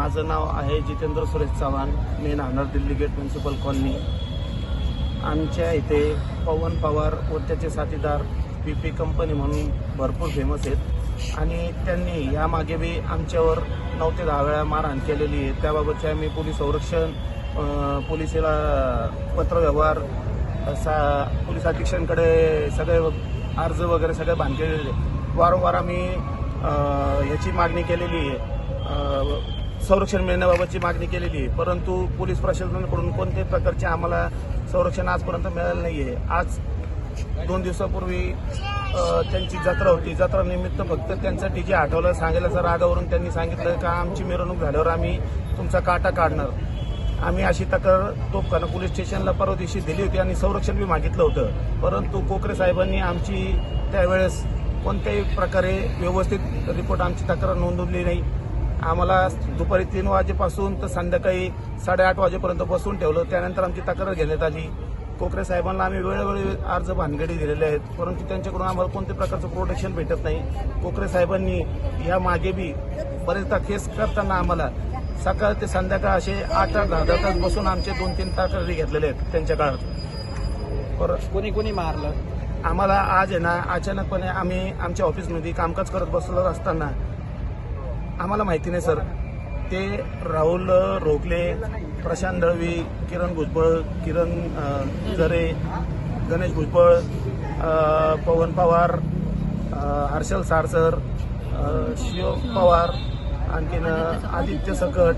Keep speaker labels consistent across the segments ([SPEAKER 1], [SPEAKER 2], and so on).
[SPEAKER 1] माझं नाव आहे जितेंद्र सुरेश चव्हाण, मी Nanar Delhi gate municipal colony. आमच्या इथे पवन पवार व त्याचे साथीदार PP कंपनी म्हणून भरपूर फेमस आहेत आणि त्यांनी यामागे बी आमच्यावर 9 ते 10 वेळा मारहाण केलेली आहे. त्याबाबतचे आम्ही पोलीस संरक्षण, पोलिसाला पत्रव्यवहार, पोलीस अधीक्षकांकडे सगळे अर्ज वगैरे सगळे बांधलेले. वारंवार आम्ही याची मागणी केलेली आहे, संरक्षण मिळण्याबाबतची मागणी केलेली आहे, परंतु पोलीस प्रशासनाकडून कोणत्याही प्रकारचे आम्हाला संरक्षण आजपर्यंत मिळालं नाही आहे. आज 2 दिवसापूर्वी त्यांची जत्रा होती. जत्रा निमित्त फक्त त्यांचं TG हटवलं सांगायला रागावरून त्यांनी सांगितलं का आमची मिरवणूक झाल्यावर आम्ही तुमचा काटा काढणार. आम्ही अशी तक्रार तोफखाना पोलीस स्टेशनला परवा दिवशी दिली होती आणि संरक्षण बी मागितलं होतं, परंतु कोकरे साहेबांनी आमची त्यावेळेस कोणत्याही प्रकारे व्यवस्थित रिपोर्ट आमची तक्रार नोंदवली नाही. आम्हाला दुपारी 3 वाजेपासून तर संध्याकाळी 8:30 वाजेपर्यंत बसून ठेवलं. त्यानंतर आमची तक्रार घेण्यात आली. कोकरे साहेबांना आम्ही वेळोवेळी अर्ज भानगडी दिलेले आहेत, परंतु त्यांच्याकडून आम्हाला कोणत्या प्रकारचं प्रोटेक्शन भेटत नाही. कोकरे साहेबांनी या मागे बी बरेचदा केस करताना आम्हाला सकाळ ते संध्याकाळ असे 8-10 तास बसून आमचे 2-3 तक्रारी घेतलेले आहेत त्यांच्या काळात.
[SPEAKER 2] कोणी मारलं
[SPEAKER 1] आम्हाला आज आहे ना, अचानकपणे आम्ही आमच्या ऑफिसमध्ये कामकाज करत बसलो असताना आम्हाला माहिती नाही सर, ते राहुल रोखले, प्रशांत दळवी, किरण भुजबळ, किरण जरे, गणेश भुजबळ, पवन पवार, हर्षल सारसर, शिव पवार, आणखीन आदित्य सकट,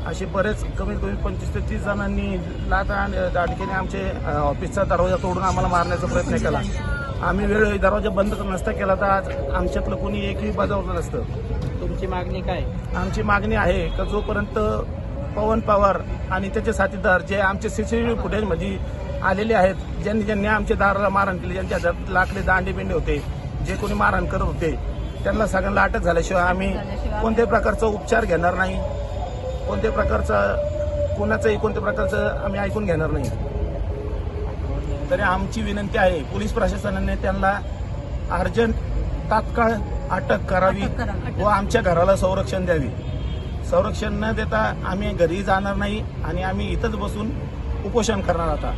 [SPEAKER 1] असे बरेच कमीत कमी 25 ते 30 जणांनी लाथा आणि दाडकीने आमचे ऑफिसचा दरवाजा तोडून आम्हाला मारण्याचा प्रयत्न केला. आम्ही वेळोवेळी दरवाजा बंद नसता केला तर आज आमच्यातलं कोणी एकही बजावलं नसतं.
[SPEAKER 2] तुमची मागणी काय?
[SPEAKER 1] आमची मागणी आहे की जोपर्यंत पवन पवार आणि त्याचे साथीदार जे आमचे CCTV फुटेजमध्ये आलेले आहेत, ज्यांनी आमच्या दाराला मारहाण केली, ज्यांच्या हातात लाकडे दांडेबिंडे होते, जे कोणी मारहाण करत होते, त्यांना सगळ्यांना अटक झाल्याशिवाय आम्ही कोणत्याही प्रकारचा उपचार घेणार नाही. कोणत्याही प्रकारचं आम्ही ऐकून घेणार नाही. तरी आमची विनंती आहे पोलीस प्रशासनाने त्यांना अर्जंट तात्काळ अटक करावी व आमच्या घराला संरक्षण द्यावी. संरक्षण न देता आम्ही घरी जाणार नाही आणि आम्ही इथंच बसून उपोषण करणार आता.